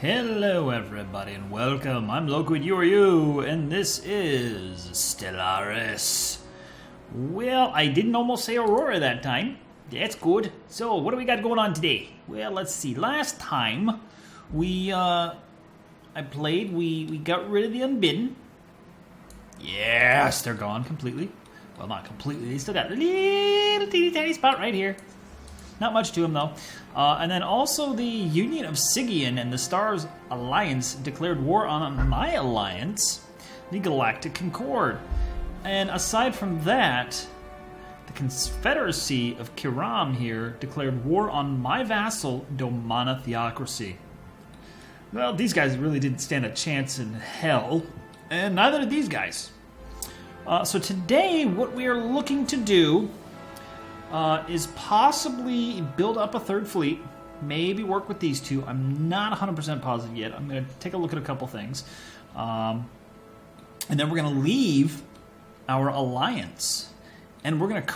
Hello everybody and welcome. I'm Loquid, you are you, and this is Stellaris. Well, I didn't almost say Aurora that time. That's good. So, what do we got going on today? Well, let's see. Last time we got rid of the Unbidden. Yes, they're gone completely. Well, not completely. They still got a little teeny tiny spot right here. Not much to them, though. And then also the Union of Sigian and the Stars Alliance declared war on my alliance, the Galactic Concord. And aside from that, the Confederacy of Kiram here declared war on my vassal, Domana Theocracy. Well, these guys really didn't stand a chance in hell, and neither did these guys. So today, what we are looking to do is possibly build up a third fleet, maybe work with these two. I'm not 100% positive yet. I'm going to take a look at a couple things. And then we're going to leave our alliance. And we're going to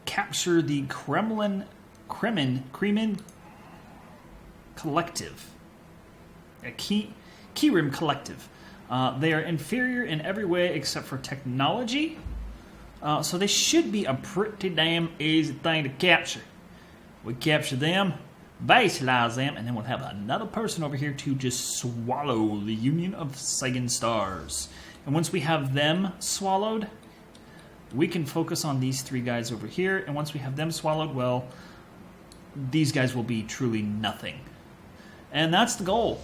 capture the Kremen Collective. A Keyrim Collective. They are inferior in every way except for technology. So they should be a pretty damn easy thing to capture. We capture them, vassalize them, and then we'll have another person over here to just swallow the Union of Sigian Stars. And once we have them swallowed, we can focus on these three guys over here. And once we have them swallowed, well, these guys will be truly nothing. And that's the goal.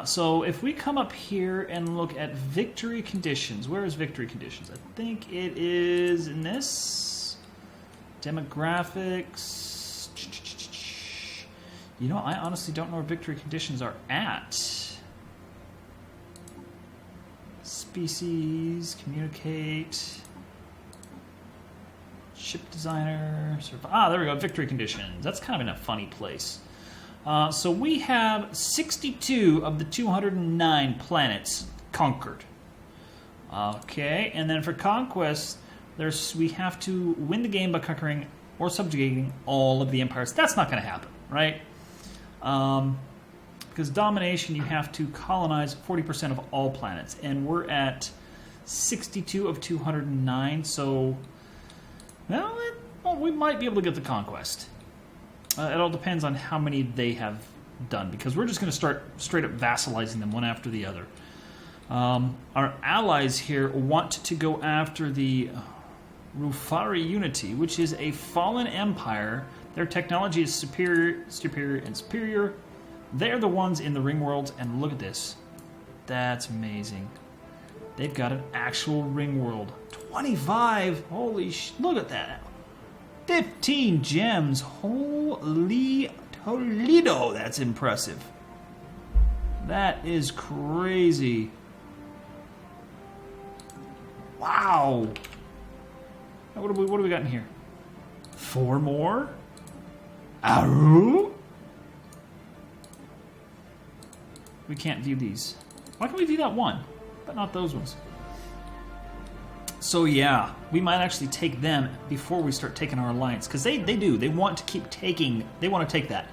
So if we come up here and look at victory conditions, where is victory conditions? I think it is in this. Demographics. You know, I honestly don't know where victory conditions are at. Species, communicate, ship designer, there we go, victory conditions. That's kind of in a funny place. So we have 62 of the 209 planets conquered. Okay, and then for conquest, we have to win the game by conquering or subjugating all of the empires. That's not going to happen, right? Because domination, you have to colonize 40% of all planets, and we're at 62 of 209. So, well, we might be able to get the conquest. It all depends on how many they have done, because we're just going to start straight up vassalizing them one after the other. Our allies here want to go after the Rufari Unity, which is a fallen empire. Their technology is superior. They're the ones in the ring worlds, and look at this. That's amazing. They've got an actual ring world. 25! Holy look at that. 15 gems. Holy Toledo. That's impressive. That is crazy. Wow. Now what do we got in here? 4 more? Aru? We can't view these. Why can we view that one, but not those ones? So yeah, we might actually take them before we start taking our alliance, because they do. They want to keep taking. They want to take that.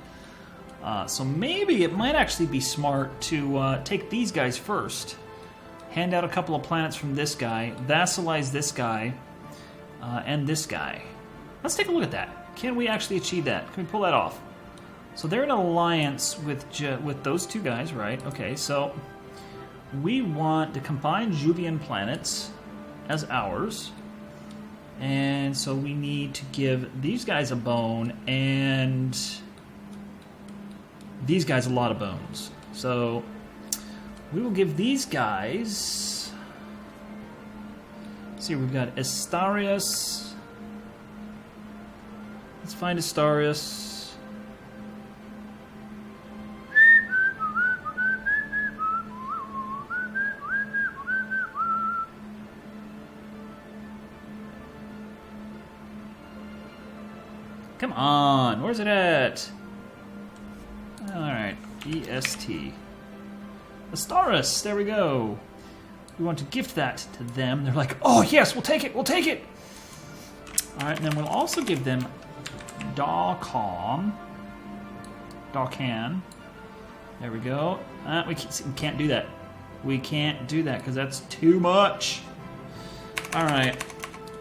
So maybe it might actually be smart to take these guys first, hand out a couple of planets from this guy, vassalize this guy, and this guy. Let's take a look at that. Can we actually achieve that? Can we pull that off? So they're in alliance with those two guys, right? Okay, so we want to combine Juvian planets as ours, and so we need to give these guys a bone and these guys a lot of bones. So we will give these guys, let's see, we've got Astarius. Let's find Astarius. Come on, where's it at? Alright, EST. Stellaris, there we go. We want to gift that to them. They're like, oh yes, we'll take it, we'll take it! Alright, and then we'll also give them Dawcan, There we go. We can't do that. We can't do that because that's too much. All right.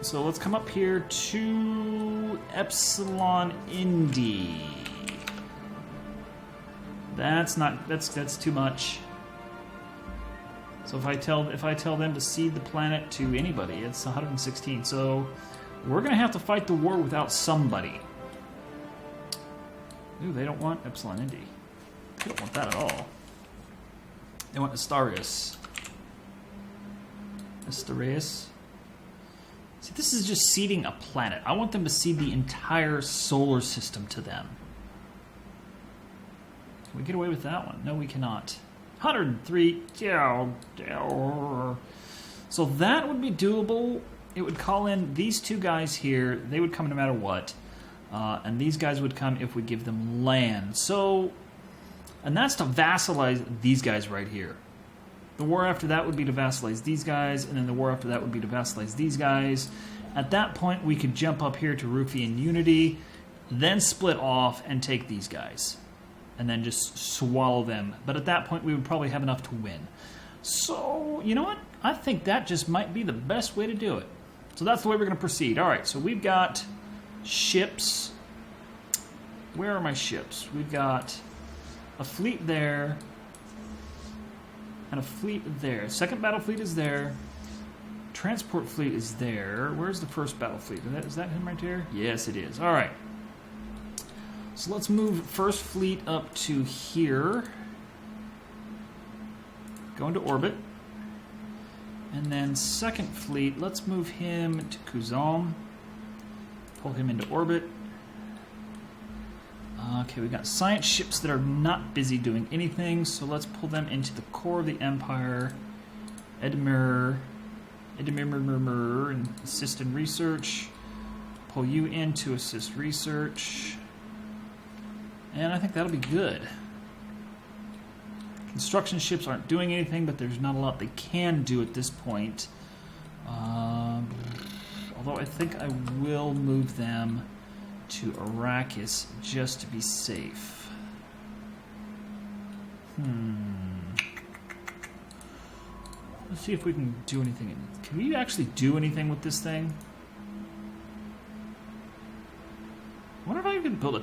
So let's come up here to Epsilon Indy. That's too much. So if I tell them to cede the planet to anybody, it's 116. So we're gonna have to fight the war without somebody. Ooh, they don't want Epsilon Indy. They don't want that at all. They want Stellaris. Stellaris. See, this is just seeding a planet. I want them to seed the entire solar system to them. Can we get away with that one? No, we cannot. 103. So that would be doable. It would call in these two guys here. They would come no matter what. And these guys would come if we give them land. So, and that's to vassalize these guys right here. The war after that would be to vassalize these guys, and then the war after that would be to vassalize these guys. At that point, we could jump up here to Rufian Unity, then split off and take these guys, and then just swallow them. But at that point, we would probably have enough to win. So, you know what? I think that just might be the best way to do it. So that's the way we're going to proceed. All right, so we've got ships. Where are my ships? We've got a fleet there and a fleet there. Second battle fleet is there. Transport fleet is there. Where's the first battle fleet? Is that him right there? Yes, it is. All right. So let's move first fleet up to here. Go into orbit. And then second fleet, let's move him to Kuzan. Pull him into orbit. Okay, we've got science ships that are not busy doing anything, so let's pull them into the core of the Empire. Edmure, and assist in research. Pull you in to assist research. And I think that'll be good. Construction ships aren't doing anything, but there's not a lot they can do at this point. Although I think I will move them to Arrakis just to be safe. Let's see if we can do anything. Can we actually do anything with this thing? I wonder if I can build a...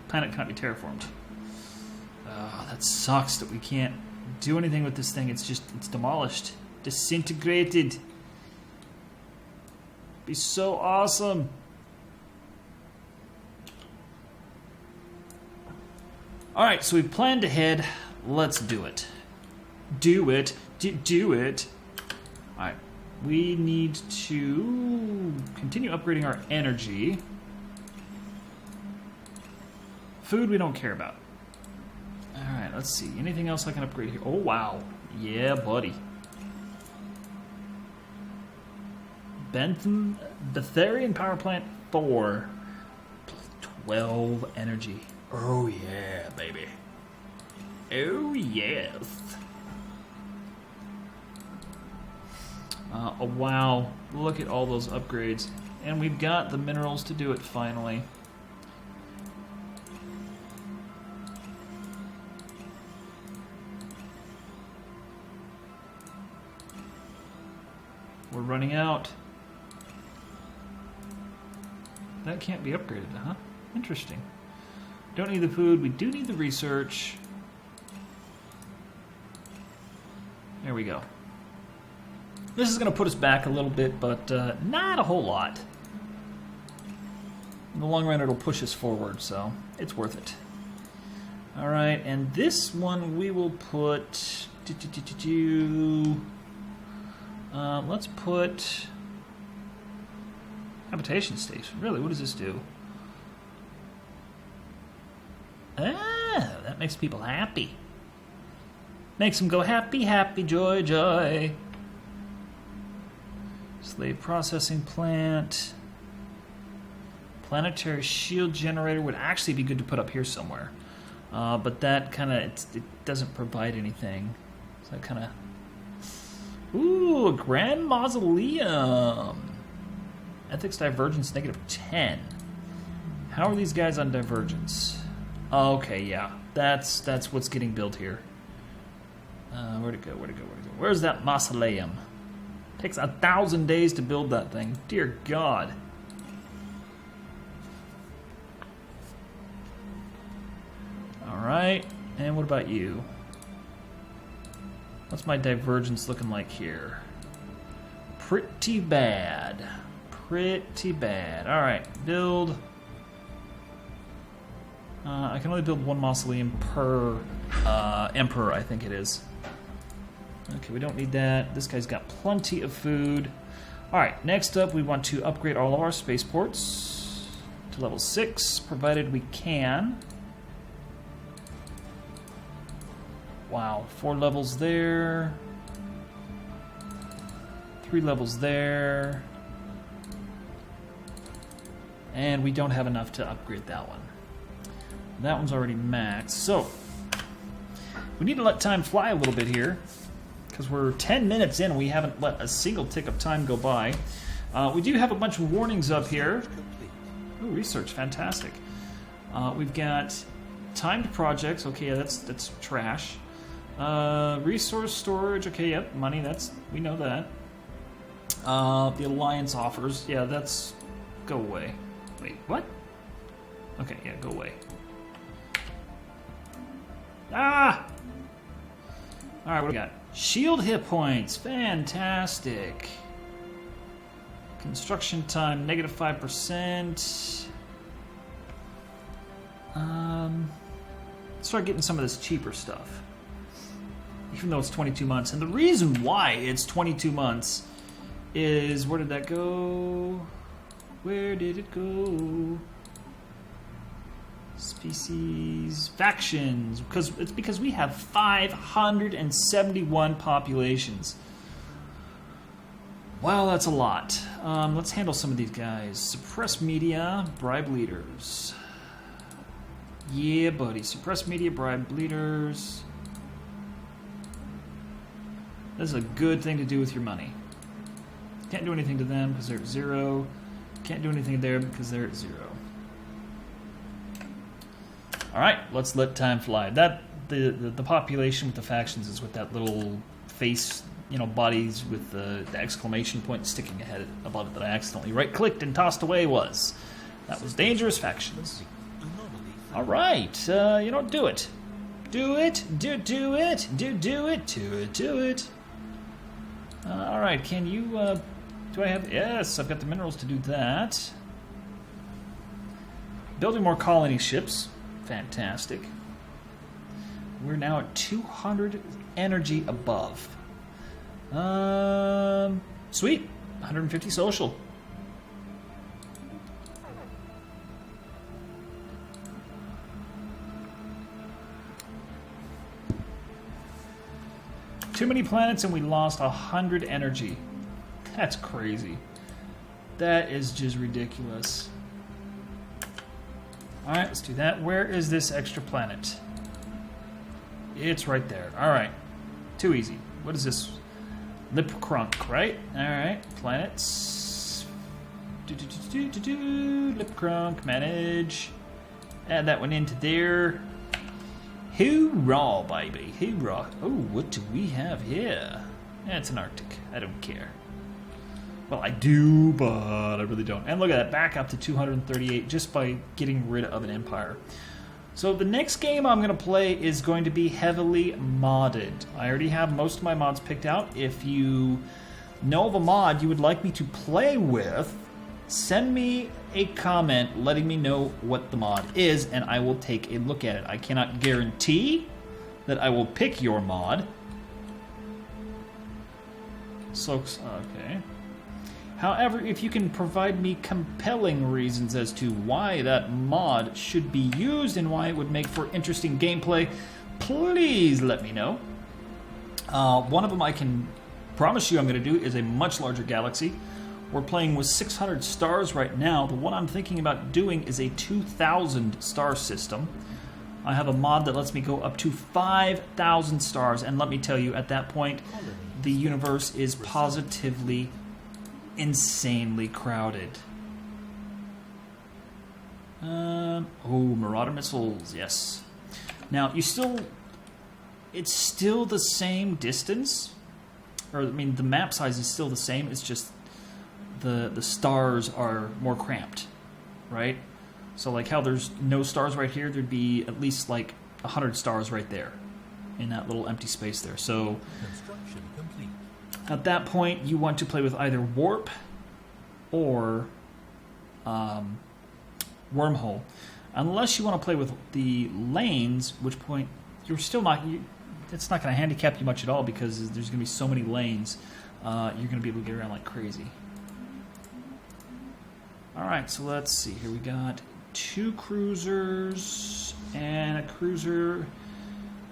planet cannot be terraformed. That sucks that we can't do anything with this thing. It's demolished. Disintegrated. Be so awesome. Alright, so we've planned ahead. Let's do it. Do it. Do it. Alright. We need to continue upgrading our energy. Food we don't care about. Alright, let's see. Anything else I can upgrade here? Oh, wow. Yeah, buddy. Betharian Power Plant 4. 12 energy. Oh, yeah, baby. Oh, yes. Oh, wow. Look at all those upgrades. And we've got the minerals to do it, finally. We're running out. That can't be upgraded, huh? Interesting. Don't need the food. We do need the research. There we go. This is going to put us back a little bit, but not a whole lot. In the long run, it'll push us forward, so it's worth it. All right, and this one we will put... let's put... habitation station. Really, what does this do? Ah, that makes people happy. Makes them go happy, happy, joy, joy. Slave processing plant. Planetary shield generator would actually be good to put up here somewhere. But that kind of, it doesn't provide anything. So that kind of... Ooh, a grand mausoleum. Ethics divergence -10. How are these guys on divergence? Okay, yeah. That's what's getting built here. Where'd it go? Where's that mausoleum? Takes 1,000 days to build that thing. Dear God. Alright, and what about you? What's my divergence looking like here? Pretty bad. Pretty bad. Alright, build. I can only build one mausoleum per emperor, I think it is. Okay, we don't need that. This guy's got plenty of food. Alright, next up we want to upgrade all of our spaceports to level 6, provided we can. Wow, 4 levels there. 3 levels there. And we don't have enough to upgrade that one. That one's already maxed. So, we need to let time fly a little bit here, because we're 10 minutes in and we haven't let a single tick of time go by. We do have a bunch of warnings up here. Ooh, research, fantastic. We've got timed projects. Okay, yeah, that's trash. Resource storage. Okay, yep, money. We know that. The alliance offers. Yeah, that's go away. Wait, what? Okay, yeah, go away. Ah! Alright, what do we got? Shield hit points. Fantastic. Construction time, negative 5%. Start getting some of this cheaper stuff. Even though it's 22 months. And the reason why it's 22 months is... Where did that go? Where did it go? Species, factions, because we have 571 populations. Wow, that's a lot. Let's handle some of these guys. Suppress media, bribe leaders. Yeah, buddy. Suppress media, bribe leaders. This is a good thing to do with your money. Can't do anything to them because they're at 0. Can't do anything there because they're at 0. Alright, let's let time fly. That the population with the factions is with that little face, bodies with the exclamation point sticking ahead above it that I accidentally right-clicked and tossed away was. That was dangerous factions. Alright, do it. Do it. Do it. Alright, can you, do I have, yes, I've got the minerals to do that. Building more colony ships. Fantastic. We're now at 200 energy above. Sweet. 150 social. Too many planets and we lost 100 energy. That's crazy. That is just ridiculous. Alright, let's do that. Where is this extra planet? It's right there. Alright. Too easy. What is this? Lipkrunk, right? Alright. Planets. Lipkrunk. Manage. Add that one into there. Hoorah, baby. Hoorah. Oh, what do we have here? It's an Arctic. I don't care. Well, I do, but I really don't. And look at that, back up to 238 just by getting rid of an empire. So the next game I'm going to play is going to be heavily modded. I already have most of my mods picked out. If you know of a mod you would like me to play with, send me a comment letting me know what the mod is, and I will take a look at it. I cannot guarantee that I will pick your mod. So, okay. However, if you can provide me compelling reasons as to why that mod should be used and why it would make for interesting gameplay, please let me know. One of them I can promise you I'm going to do is a much larger galaxy. We're playing with 600 stars right now. The one I'm thinking about doing is a 2,000 star system. I have a mod that lets me go up to 5,000 stars, and let me tell you, at that point, the universe is positively insanely crowded. Oh, Marauder missiles, yes. Now, it's still the same distance, or I mean, the map size is still the same. It's just the stars are more cramped, right? So like how there's no stars right here, there'd be at least like 100 stars right there in that little empty space there. So Construction complete. at that point, you want to play with either warp or wormhole, unless you want to play with the lanes, which point you're still not. It's not going to handicap you much at all because there's going to be so many lanes. You're going to be able to get around like crazy. All right, so let's see. Here we got 2 cruisers and a cruiser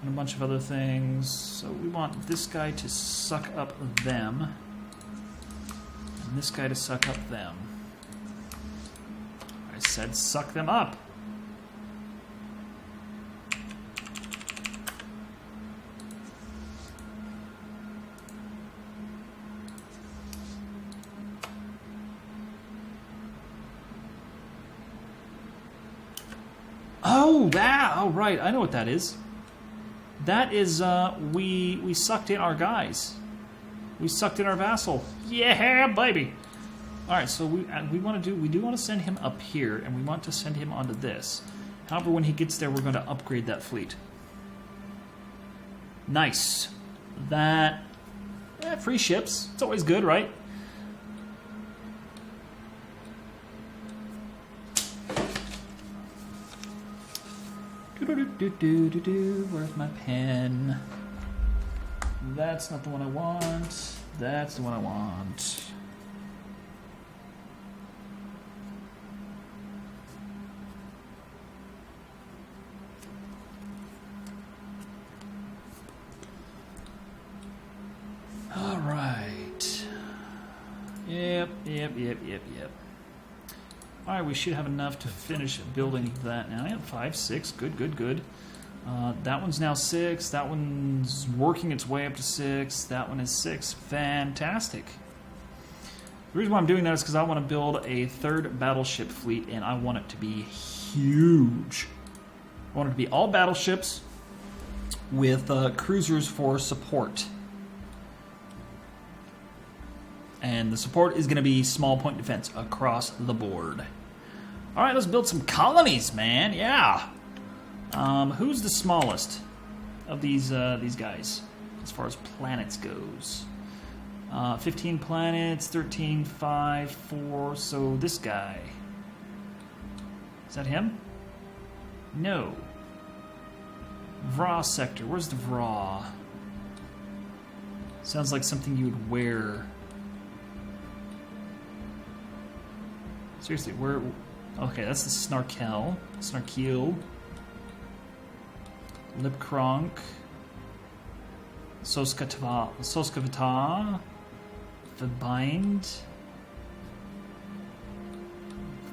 and a bunch of other things. So we want this guy to suck up them, and this guy to suck up them. I said suck them up. Oh, that! Oh, right. I know what that is. That is, we sucked in our guys. We sucked in our vassal. Yeah, baby! Alright, so we do want to send him up here, and we want to send him onto this. However, when he gets there, we're going to upgrade that fleet. Nice. That... free ships. It's always good, right? Where's my pen? That's not the one I want. That's the one I want. All right. Yep. All right, we should have enough to finish building that now. Yeah, 5, 6, good. That one's now 6. That one's working its way up to 6. That one is 6. Fantastic. The reason why I'm doing that is because I want to build a 3rd battleship fleet, and I want it to be huge. I want it to be all battleships with cruisers for support. And the support is going to be small point defense across the board. All right, let's build some colonies, man. Yeah. Who's the smallest of these guys as far as planets goes? 15 planets, 13, 5, 4. So this guy. Is that him? No. Vra sector. Where's the Vra? Sounds like something you would wear. Seriously, where... Okay, that's the Snarkel. Snarkeel. Lipkronk. Soskavita. Verbind.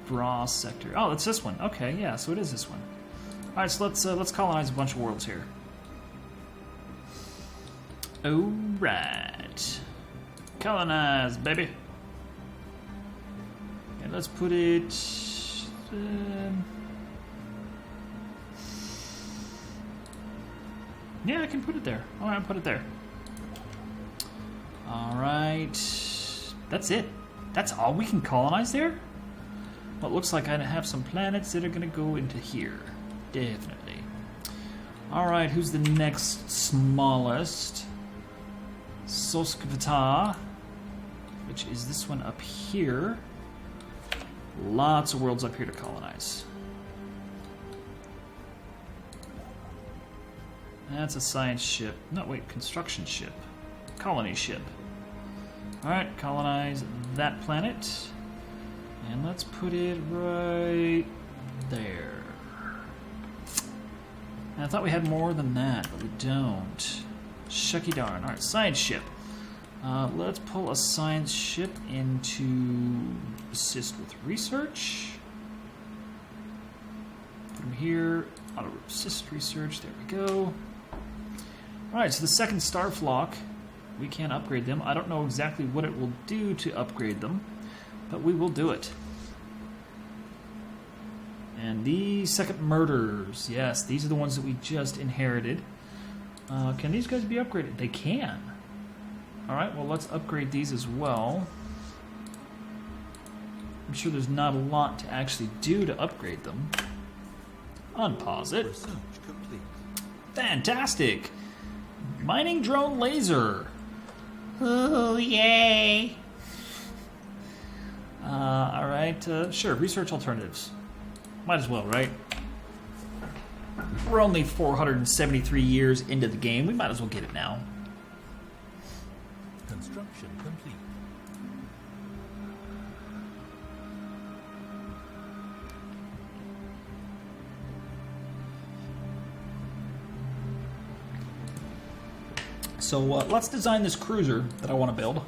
Bra sector. Oh, it's this one. Okay, yeah, so it is this one. Alright, so let's colonize a bunch of worlds here. Alright. Colonize, baby. And let's put it... yeah, I can put it there. Alright, put it there. Alright. That's it. That's all we can colonize there? Well, it looks like I have some planets that are going to go into here. Definitely. Alright, who's the next smallest? Soskvita, which is this one up here. Lots of worlds up here to colonize. That's a science ship. No, wait, construction ship. Colony ship. Alright, colonize that planet. And let's put it right there. And I thought we had more than that, but we don't. Shucky darn. Alright, science ship. Let's pull a science ship in to assist with research. Put them here. Auto assist research. There we go. Alright, so the second star flock, we can upgrade them. I don't know exactly what it will do to upgrade them, but we will do it. And these second murders, yes, these are the ones that we just inherited. Can these guys be upgraded? They can. All right, well, let's upgrade these as well. I'm sure there's not a lot to actually do to upgrade them. Unpause it. Research complete. Fantastic! Mining drone laser. Oh, yay! All right, sure, research alternatives. Might as well, right? We're only 473 years into the game. We might as well get it now. Construction complete. So let's design this cruiser that I want to build.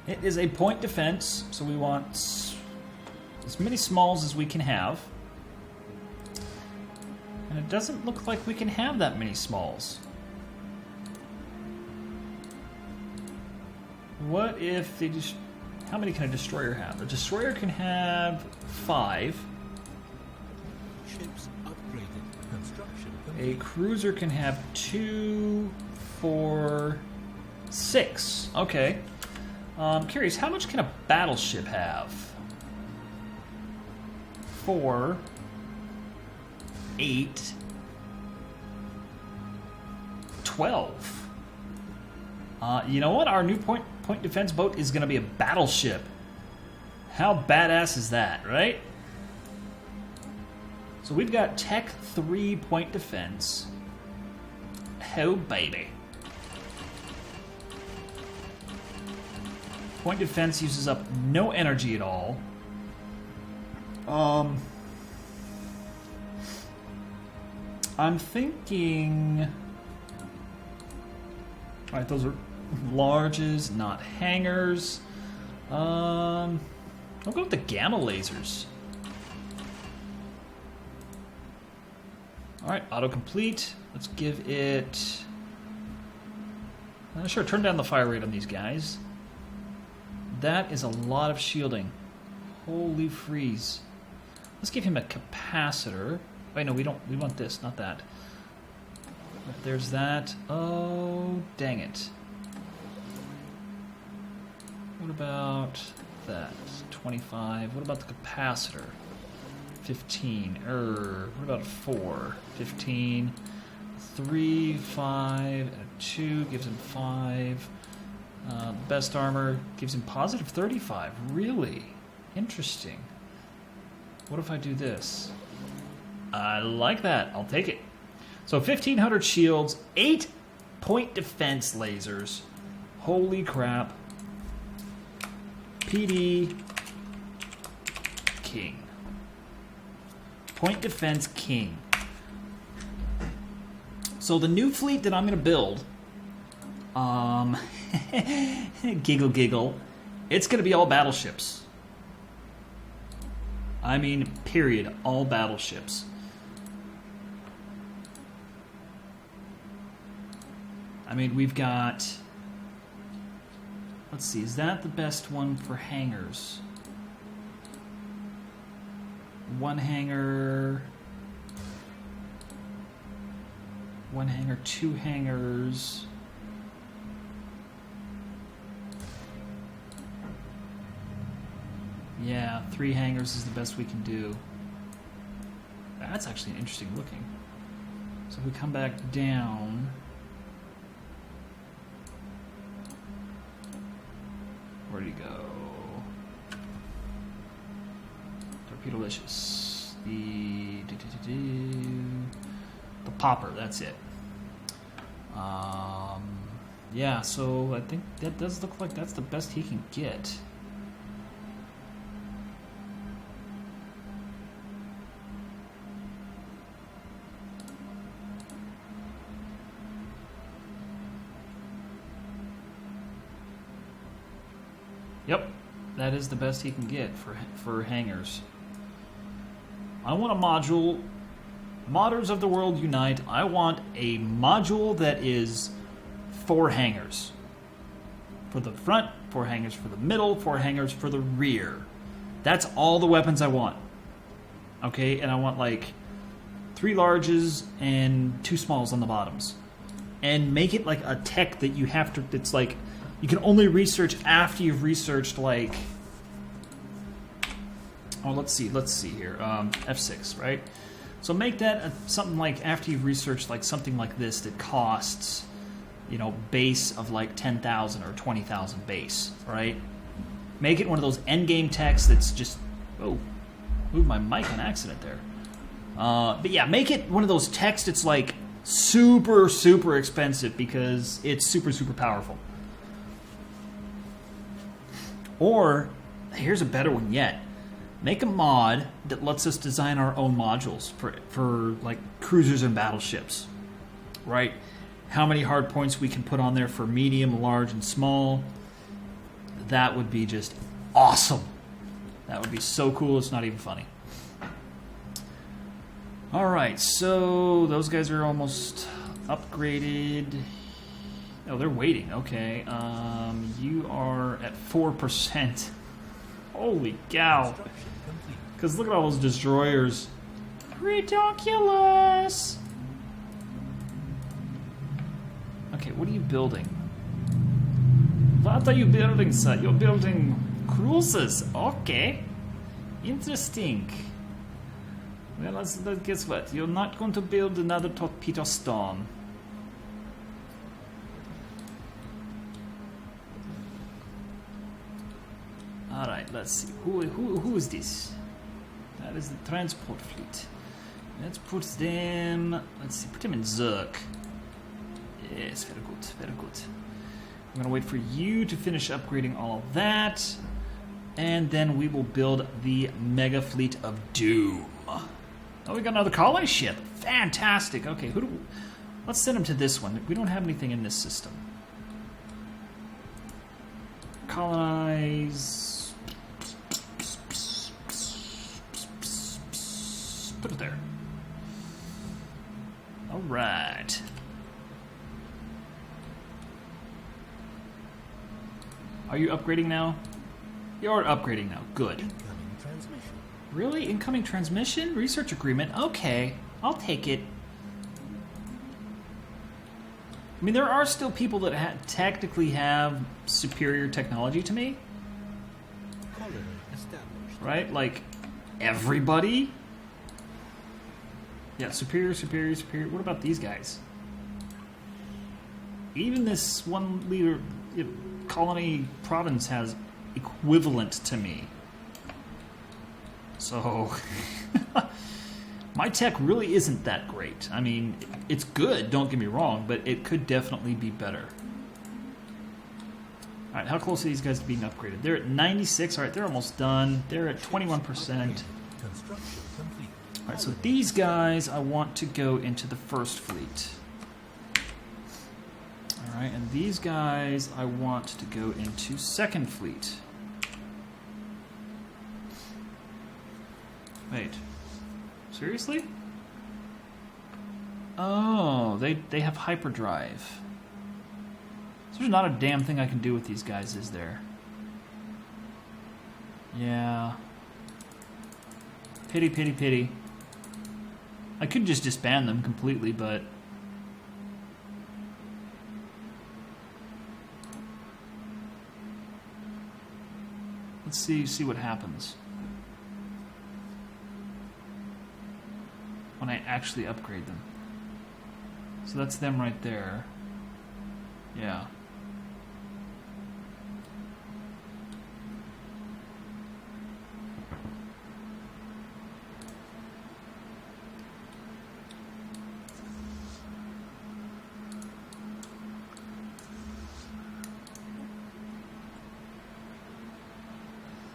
It is a point defense, so we want as many smalls as we can have. And it doesn't look like we can have that many smalls. What if they just... How many can a destroyer have? A destroyer can have 5. Ships upgraded. Construction A complete. cruiser can have 2, 4, 6. Okay. Curious, how much can a battleship have? 4, 8, 12. You know what? Our new point defense boat is going to be a battleship. How badass is that, right? So we've got Tech 3 point defense. Oh, baby. Point defense uses up no energy at all. I'm thinking... Alright, those are larges, not hangers. I'll go with the gamma lasers. Alright, autocomplete. Let's give it... sure, turn down the fire rate on these guys. That is a lot of shielding. Holy freeze. Let's give him a capacitor. Wait, no, we don't. We want this, not that. There's that. Oh, dang it. What about that? 25. What about the capacitor? 15. What about 4? 15. 3, 5, and a 2 gives him 5. Best armor gives him positive 35. Really? Interesting. What if I do this? I like that. I'll take it. So 1,500 shields, 8 point defense lasers. Holy crap. PD King. Point defense king. So the new fleet that I'm going to build, giggle giggle, it's going to be all battleships. I mean, period, all battleships. I mean, we've got... Let's see, is that the best one for hangars? 1 hangar... 1 hangar, 2 hangars... Yeah, 3 hangars is the best we can do. That's actually interesting looking. So if we come back down... Where'd he go? Torpedolicious. The popper, that's it. Yeah, so I think that does look like that's the best he can get. Yep, that is the best he can get for hangars. I want a module. Modders of the world unite. I want a module that is 4 hangars. For the front, 4 hangars for the middle, 4 hangars for the rear. That's all the weapons I want. Okay, and I want like 3 larges and 2 smalls on the bottoms. And make it like a tech that you have to, it's like, you can only research after you've researched like, oh, let's see here, F6, right? So make that something like after you've researched like something like this that costs, you know, base of like 10,000 or 20,000 base, right? Make it one of those endgame techs that's just, oh, moved my mic on accident there. But yeah, make it one of those techs that's like super, super expensive because it's super, super powerful. Or, here's a better one yet. Make a mod that lets us design our own modules for like cruisers and battleships, right? How many hard points we can put on there for medium, large, and small. That would be just awesome. That would be so cool, it's not even funny. Alright, so those guys are almost upgraded. Oh, they're waiting, okay. You are at 4%. Holy cow. Because look at all those destroyers. Ridiculous! Okay, what are you building? What are you building, sir? You're building cruisers. Okay. Interesting. Well, let's guess what? You're not going to build another torpedo storm. Alright, let's see. Who is this? That is the transport fleet. Let's put them... Let's see, put them in Zerk. Yes, very good, very good. I'm going to wait for you to finish upgrading all of that. And then we will build the Mega Fleet of Doom. Oh, we got another colony ship. Fantastic. Okay, let's send them to this one. We don't have anything in this system. Colonize. Put it there. All right. Are you upgrading now? You're upgrading now. Good. Incoming transmission. Really? Incoming transmission? Research agreement? Okay. I'll take it. I mean, there are still people that technically have superior technology to me. Colony established. Right? Like, everybody? Yeah, superior, superior, superior. What about these guys? Even this one leader, colony province has equivalent to me. So, my tech really isn't that great. I mean, it's good, don't get me wrong, but it could definitely be better. Alright, how close are these guys to being upgraded? They're at 96. Alright, they're almost done. They're at 21%. Construction complete. Alright, so these guys I want to go into the first fleet. Alright, and these guys I want to go into second fleet. Wait. Seriously? Oh, they have hyperdrive. So there's not a damn thing I can do with these guys, is there? Yeah. Pity, pity, pity. I could just disband them completely, but... Let's see what happens when I actually upgrade them. So that's them right there. Yeah.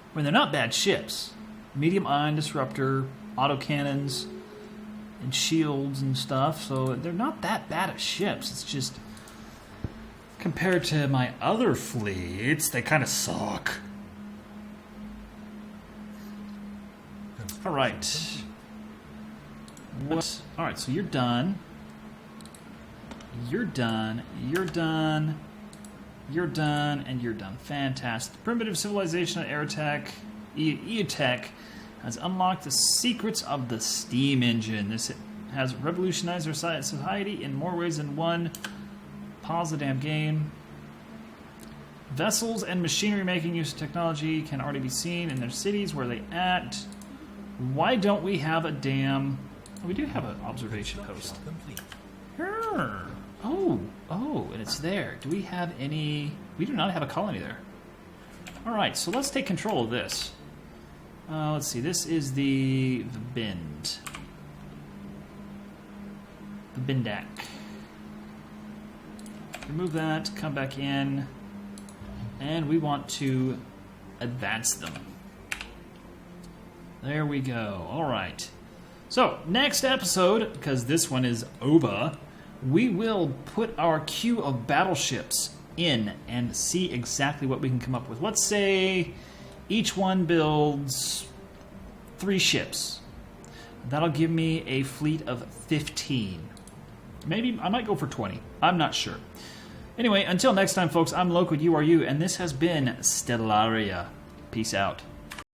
I mean, they're not bad ships. Medium ion disruptor, autocannons, and shields and stuff, so they're not that bad of ships. It's just, compared to my other fleets, they kind of suck. Alright. What? Alright, so you're done. You're done. You're done. You're done, and you're done. Fantastic. Primitive civilization of Aerotech, EOTech, has unlocked the secrets of the steam engine. This has revolutionized our society in more ways than one. Pause the damn game. Vessels and machinery making use of technology can already be seen in their cities where they act. Why don't we have a damn... We do have an observation post. Complete. Oh, and it's there. Do we have any... We do not have a colony there. Alright, so let's take control of this. Let's see, this is the Bend. The Bendak. Remove that, come back in, and we want to advance them. There we go. Alright. So, next episode, because this one is over, we will put our queue of battleships in and see exactly what we can come up with. Let's say each one builds 3 ships. That'll give me a fleet of 15. Maybe I might go for 20. I'm not sure. Anyway, until next time, folks, I'm Loquid, you are you, and this has been Stellaria. Peace out.